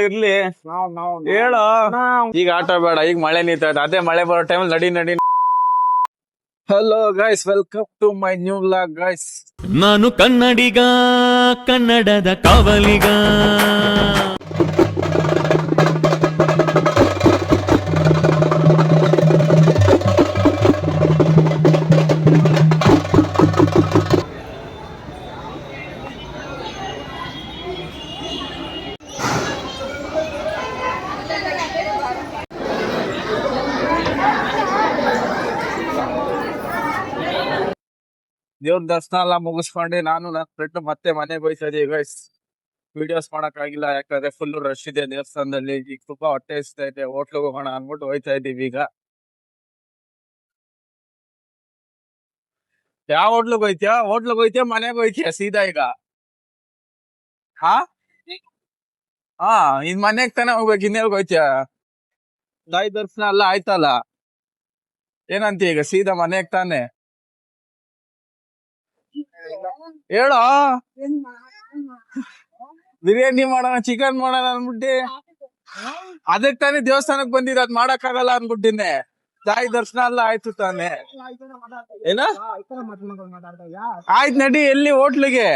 ಇರ್ಲಿ ಹೇಳು. ಈಗ ಆಟೋ ಬೇಡ, ಈಗ ಮಳೆ ನಿಂತೈತೆ. ಅದೇ ಮಳೆ ಬರೋ ಟೈಮ್ ನಡಿ ನಡಿ. Hello guys, welcome to my new vlog guys. ನಾನು ಕನ್ನಡಿಗ, ಕನ್ನಡದ ಕಾವಲಿಗ. ದೇವ್ರ ದರ್ಶನ ಎಲ್ಲ ಮುಗಿಸ್ಕೊಂಡು ನಾನು ನನ್ನ ಫ್ರೆಂಡ್ ಮತ್ತೆ ಮನೆಗೆ ಹೋಯ್ತಾ ಇದೀವಿ ಗೈಸ್. ವಿಡಿಯೋಸ್ ಮಾಡಕ್ ಆಗಿಲ್ಲ, ಯಾಕಂದ್ರೆ ಫುಲ್ ರಶ್ ಇದೆ ದೇವಸ್ಥಾನದಲ್ಲಿ. ಈಗ ತುಂಬಾ ಹೊಟ್ಟೆ ಹಸ್ತಾ ಇದೆ, ಹೋಟ್ಲಿಗೆ ಹೋಗೋಣ ಅನ್ಬಿಟ್ಟು ಹೋಯ್ತಾ ಇದೀವಿ. ಈಗ ಯಾವ ಹೋಟ್ಲಿಗೆ ಹೋಯ್ತಿಯಾ ಮನೆಗೆ ಹೋಯ್ತಿಯಾ ಸೀದಾ ಈಗ? ಹಾ ಹಾ ಇನ್ ಮನೆಗ್ ತಾನೇ ಹೋಗ್ಬೇಕು, ಇನ್ನೆಲ್ಗ ಹೋಯ್ತಿಯಾ? ತಾಯಿ ದರ್ಶನ ಎಲ್ಲ ಆಯ್ತಲ್ಲ, ಏನಂತ ಈಗ ಸೀದಾ ಮನೆಗ್ ತಾನೆ? ಹೇಳೋ, ಬಿರಿಯಾನಿ ಮಾಡೋಣ, ಚಿಕನ್ ಮಾಡೋಣ ಅನ್ಬಿಟ್ಟಿ. ಅದಕ್ ತಾನೇ ದೇವಸ್ಥಾನಕ್ ಬಂದಿದ್, ಅದ್ ಮಾಡಕ್ ಆಗಲ್ಲ ಅನ್ಬಿಟ್ಟಿನೆ. ತಾಯಿ ದರ್ಶನ ಎಲ್ಲ ಆಯ್ತು ತಾನೆ? ಏನ ಆಯ್ತು, ನಡಿ. ಎಲ್ಲಿ ಹೋಟ್ಲಿಗೆ?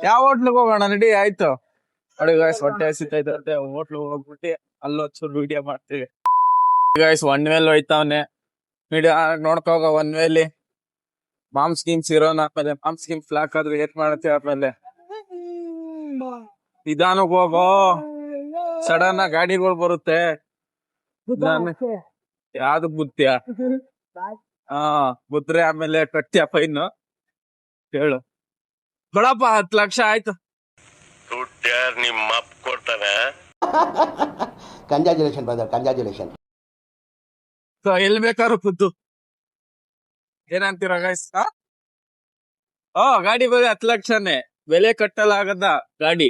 ಯಾವ ಹೋಟ್ಲಿಗೆ ಹೋಗೋಣ? ನಡಿ ಆಯ್ತು. ನೋಡಿ ಗಾಯ್ಸ್, ಹೊಟ್ಟೆ ಹಸಿತೈತೆ, ಹೋಟ್ಲಿಗೆ ಹೋಗ್ಬಿಟ್ಟು ಅಲ್ಲೊಂಚೂರು ವಿಡಿಯೋ ಮಾಡ್ತೀವಿ ಗಾಯ್ಸ್. ಒನ್ ವೇಲ್ ಹೋಯ್ತಾವನೆ ವಿಡಿಯೋ ನೋಡ್ಕೋಗ. ಒನ್ ವೇಲಿ ಮಾಮ್ಸ್ ಗೀಮ್ಸ್ ಇರೋನ, ಆಮೇಲೆ ಮಾಮ್ಸ್ ಗೀಮ್ ಫ್ಲಾಕ್ ಆದ್ರೆ ಏನ್ ಮಾಡತ್ತೆ. ಆಮೇಲೆ ನಿಧಾನಕ್ಕೆ ಹೋಗೋ, ಸಡನ್ ಆಗಿ ಗಾಡಿಗಳು ಬರುತ್ತೆ. ಯಾವ್ದು ಬುತ್ತಿಯ? ಹಾ ಬುದ್ರೆ ಆಮೇಲೆ ಕಟ್ಟ್ಯ ಫೈನ್. ಹೇಳು ಕೊಡಪ್ಪ, 10 ಲಕ್ಷ ಆಯ್ತು. ನಿಮ್ಮ ಅಪ್ಪ ಕೊಡ್ತಾನೆ. Congratulation brother, congratulation. ಎಲ್ಲಿ ಬೇಕಾದ್ರೂ ಕೂತು. ಏನಂತೀರ ಗೈಸ್? ಗಾಡಿ ಬರೀ 10 ಲಕ್ಷನೇ, ಬೆಲೆ ಕಟ್ಟಲಾಗದ ಗಾಡಿ.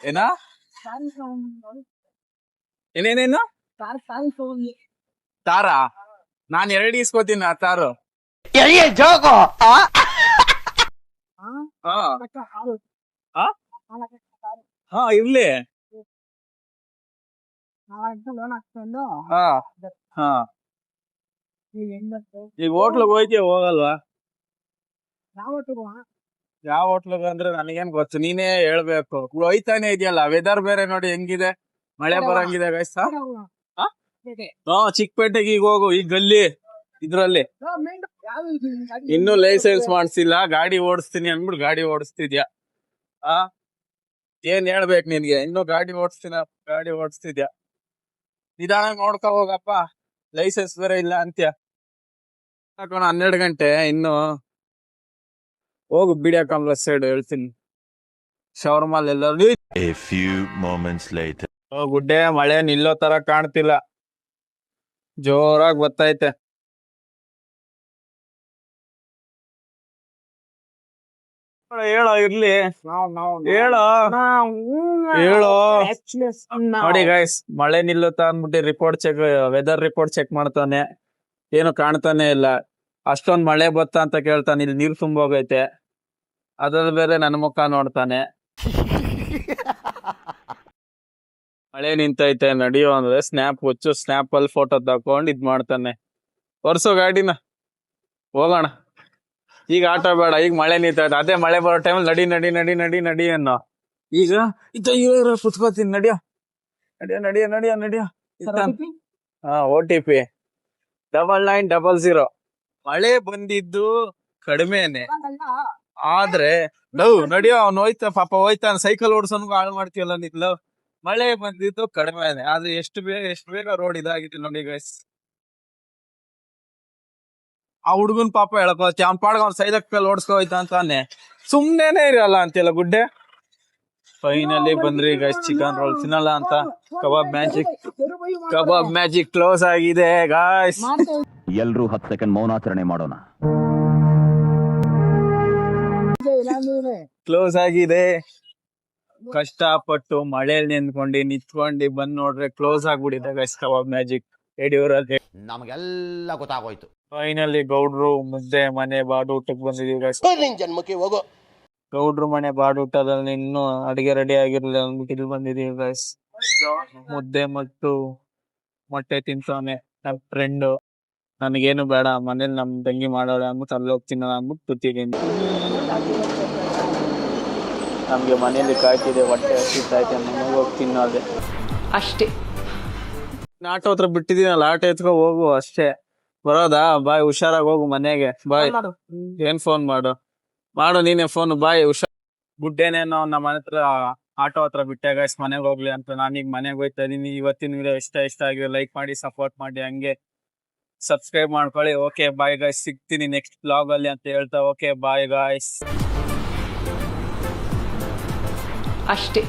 ಏನ ಏನೇನೇನು ತಾರಾ? ನಾನ್ 2 ಇಸ್ಕೋತೀನಿ ಆ ತಾರು. ಹಾ ಇರ್ಲಿ. ಹಾ ಈಗ ಹೋಟ್ಲಿಗೆ ಹೋಯ್ತೀಯ ಹೋಗಲ್ವಾ? ಯಾವ ಹೋಟ್ಲಿಗೆ ಅಂದ್ರೆ ನನಗೇನ್ ಗೊತ್ತು, ನೀನೇ ಹೇಳ್ಬೇಕು. ಹೋಯ್ತಾನೆ ಇದೆಯಲ್ಲ, ವೆದರ್ ಬೇರೆ ನೋಡಿ ಹೆಂಗಿದೆ, ಮಳೆ ಬರಂಗಿದೆ ಗೈಸ್. ಚಿಕ್ಕಪೇಟೆಗೆ ಈಗ ಹೋಗು, ಈ ಗಲ್ಲಿ ಇದ್ರಲ್ಲಿ. ಇನ್ನು ಲೈಸೆನ್ಸ್ ಮಾಡ್ಸಿಲ್ಲ, ಗಾಡಿ ಓಡಿಸ್ತೀನಿ ಅನ್ಬಿಟ್ಟು ಗಾಡಿ ಓಡಿಸ್ತಿದ್ಯಾ? ಏನ್ ಹೇಳ್ಬೇಕು ನಿನ್ಗೆ? ಇನ್ನು ಗಾಡಿ ಓಡಿಸ್ತಿದ್ಯಾ? ನಿಧಾನ ನೋಡ್ಕೊ ಹೋಗಪ್ಪ, ಲೈಸೆನ್ಸ್ ಬೇರೆ ಇಲ್ಲ ಅಂತ್ಯ. 12 ಗಂಟೆ ಇನ್ನು. ಹೋಗು ಬಿಡಿಯ ಕಾಂಪ್ಲೆಕ್ಸ್ ಸೈಡ್, ಹೇಳ್ತೀನಿ. ಶವರ್ಮಾಲ್ ಎಲ್ಲರೂ. A few moments later. ಗುಡ್ಡೆ ಮಳೆ ನಿಲ್ಲೋ ತರ ಕಾಣ್ತಿಲ್ಲ, ಜೋರಾಗಿ ಬರ್ತೈತೆ. ಹೇಳೋ ಇರ್ಲಿ, ಹೇಳೋ. ನೋಡಿ ಗೈಸ್, ಮಳೆ ನಿಲ್ಲುತ್ತಾ ಅನ್ಬಿಟ್ಟು ವೆದರ್ ರಿಪೋರ್ಟ್ ಚೆಕ್ ಮಾಡ್ತಾನೆ, ಏನು ಕಾಣ್ತಾನೆ ಇಲ್ಲ. ಅಷ್ಟೊಂದ್ ಮಳೆ ಬತ್ತಾ ಅಂತ ಕೇಳ್ತಾನೆ, ಇಲ್ಲಿ ನೀರ್ ತುಂಬೋಗೈತೆ. ಅದ್ರಲ್ಲಿ ಬೇರೆ ನನ್ನ ಮುಖ ನೋಡ್ತಾನೆ. ಮಳೆ ನಿಂತೈತೆ ನಡಿಯೋ ಅಂದ್ರೆ ಸ್ನ್ಯಾಪ್ ಅಲ್ಲಿ ಫೋಟೋ ತಕೊಂಡ್ ಇದ್ ಮಾಡ್ತಾನೆ. ಒರ್ಸೋ ಗಾಡಿನ, ಹೋಗೋಣ. ಈಗ ಆಟೋ ಬೇಡ, ಈಗ ಮಳೆ ನಿಂತೈತೆ. ಅದೇ ಮಳೆ ಬರೋ ಟೈಮ್ ನಡಿ ನಡಿ ನಡಿ ನಡಿ ನಡಿ ಅನ್ನೋ. ಈಗ ಕುತ್ಕೋತೀನಿ, ನಡಿಯೋ ನಡಿಯೋ ನಡಿಯೋ ನಡಿಯೋ ನಡಿಯೋ. OTP 9900. ಮಳೆ ಬಂದಿದ್ದು ಕಡಿಮೆನೆ, ಆದ್ರೆ ನಡಿಯೋ. ಅವ್ನು ಹೋಯ್ತಾನ ಸೈಕಲ್ ಓಡಿಸೋನ್ಗು ಹಾಳು ಮಾಡ್ತೀವಲ್ಲ ನಿನ್. ಮಳೆ ಬಂದಿದ್ದು ಕಡಿಮೆನೆ, ಆದ್ರೆ ಎಷ್ಟು ಬೇಗ ರೋಡ್ ಇದಾಗಿದೆ ನೋಡಿ ಗೈಸ್. ಆ ಹುಡ್ಗನ್ ಪಾಪ ಹೇಳ್ಕೊತಿ, ಅವ್ನ ಪಾಡ್ಗ ಅವ್ನ ಸೈದಕ್ಕಲ್ಲಿ ಓಡಿಸ್ಕೋಯ್ತ ಅಂತಾನೆ, ಸುಮ್ನೆನೆ ಇರಲ್ಲ ಅಂತೆಲ್ಲ ಗುಡ್ಡೆ. ಫೈನಲಿ ಬಂದ್ರಿ ಗೈಸ್, ಚಿಕನ್ ರೋಲ್ ತಿನ್ನಲ್ಲ ಅಂತ. ಕಬಾಬ್ ಮ್ಯಾಜಿಕ್ ಕ್ಲೋಸ್ ಆಗಿದೆ ಗಾಯ್ಸ್. ಎಲ್ರೂ 10 ಸೆಕೆಂಡ್ ಮೌನಾಚರಣೆ ಮಾಡೋಣ. ಕ್ಲೋಸ್ ಆಗಿದೆ. ಕಷ್ಟಪಟ್ಟು ಮಳೆಯಲ್ಲಿ ನಿಂತ್ಕೊಂಡು ಬಂದ್ ನೋಡ್ರೆ ಕ್ಲೋಸ್ ಆಗ್ಬಿಟ್ಟಿದೆ ಗೈಸ್ ಕಬಾಬ್ ಮ್ಯಾಜಿಕ್ ಯಡಿಯೂರಲ್ಲಿ. ನಮಗೆಲ್ಲ ಗೊತ್ತಾಗೋಯ್ತು. ಫೈನಲಿ ಗೌಡ್ರು ಮುದ್ದೆ ಮನೆ ಬಾಡು ಊಟಕ್ಕೆ ಬಂದಿದೀವಿ ಗೈಸ್. ಜನ್ಮಕ್ಕೆ ಹೋಗೋ ಗೌಡ್ರು ಮನೆ ಬಾಡೂಟದಲ್ಲಿ ಇನ್ನೂ ಅಡಿಗೆ ರೆಡಿ ಆಗಿರ್ಲಿಲ್ಲ ಅಂದ್ಬಿಟ್ಟು ಇಲ್ಲಿ ಬಂದಿದೀವಿ ಗೈಸ್. ಮುದ್ದೆ ಮತ್ತು ಮೊಟ್ಟೆ ತಿಂತಾನೆ ನಮ್ ಫ್ರೆಂಡ್. ನನಗೇನು ಬೇಡ, ಮನೇಲಿ ನಮ್ ತಂಗಿ ಮಾಡೋಳೆ ಅಂದ್ಬಿಟ್ಟು ಅಲ್ಲಿ ಹೋಗ್ತೀನಿ ಅಂದ್ಬಿಟ್ಟು ಕೂತಿದ್ದೀನಿ. ನಮ್ಗೆ ಮನೇಲಿ ಕಾಯ್ತಿದೆ, ಹೊಟ್ಟೆ ಹಸಿತೈತೆ, ಮನೆಗೆ ಹೋಗಿ ತಿನ್ನೋದೆ ಅಷ್ಟೇ. ಆಟೋ ಹತ್ರ ಬಿಟ್ಟಿದ್ದೀನಲ್ಲ, ಆಟೋ ಎತ್ಕೊ ಹೋಗು ಅಷ್ಟೇ. ಬರೋದಾ? ಬಾಯ್, ಹುಷಾರಾಗಿ ಹೋಗು ಮನೆಗೆ. ಬಾಯ್. ಏನ್ ಫೋನ್ ಮಾಡು ನೀನೆ ಫೋನ್. ಬಾಯ್, ಹುಷಾರ್. ಗುಡ್ಡೇನೇನೋ ನಮ್ಮ ಮನೆ ಹತ್ರ ಆಟೋ ಹತ್ರ ಬಿಟ್ಟೆ ಗೈಸ್, ಮನೆಗೆ ಹೋಗ್ಲಿ ಅಂತ. ನಾನೀಗ ಮನೆಗೆ ಹೋಗ್ತಾ ಇದೀನಿ. ಇವತ್ತಿನ ವಿಡಿಯೋ ಇಷ್ಟ ಆಗಿದೆ, ಲೈಕ್ ಮಾಡಿ, ಸಪೋರ್ಟ್ ಮಾಡಿ, ಹಂಗೆ ಸಬ್ಸ್ಕ್ರೈಬ್ ಮಾಡ್ಕೊಳ್ಳಿ. ಓಕೆ ಬಾಯ್ ಗೈಸ್, ಸಿಗ್ತೀನಿ ನೆಕ್ಸ್ಟ್ ಬ್ಲಾಗ್ ಅಲ್ಲಿ ಅಂತ ಹೇಳ್ತಾ. Okay bye guys. ಅಷ್ಟೇ.